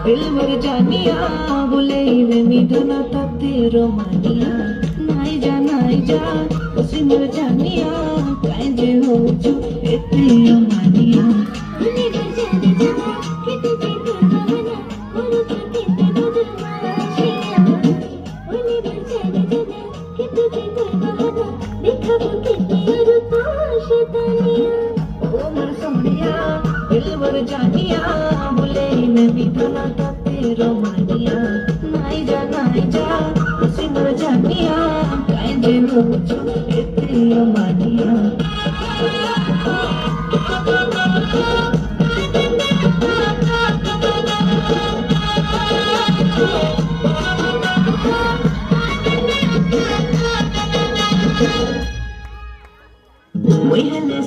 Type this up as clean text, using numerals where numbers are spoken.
दिल मर जानिया बोले मिधुना ताते रोमानिया नाई जा उसी मर जानिया काहे जे होचु एते अमानिया ओ मर सोनिया दिल मर जानिया बोले मिधुना ताते रोमानिया नाई जा उसी मर जानिया काहे जे होचु एते अमानिया We had this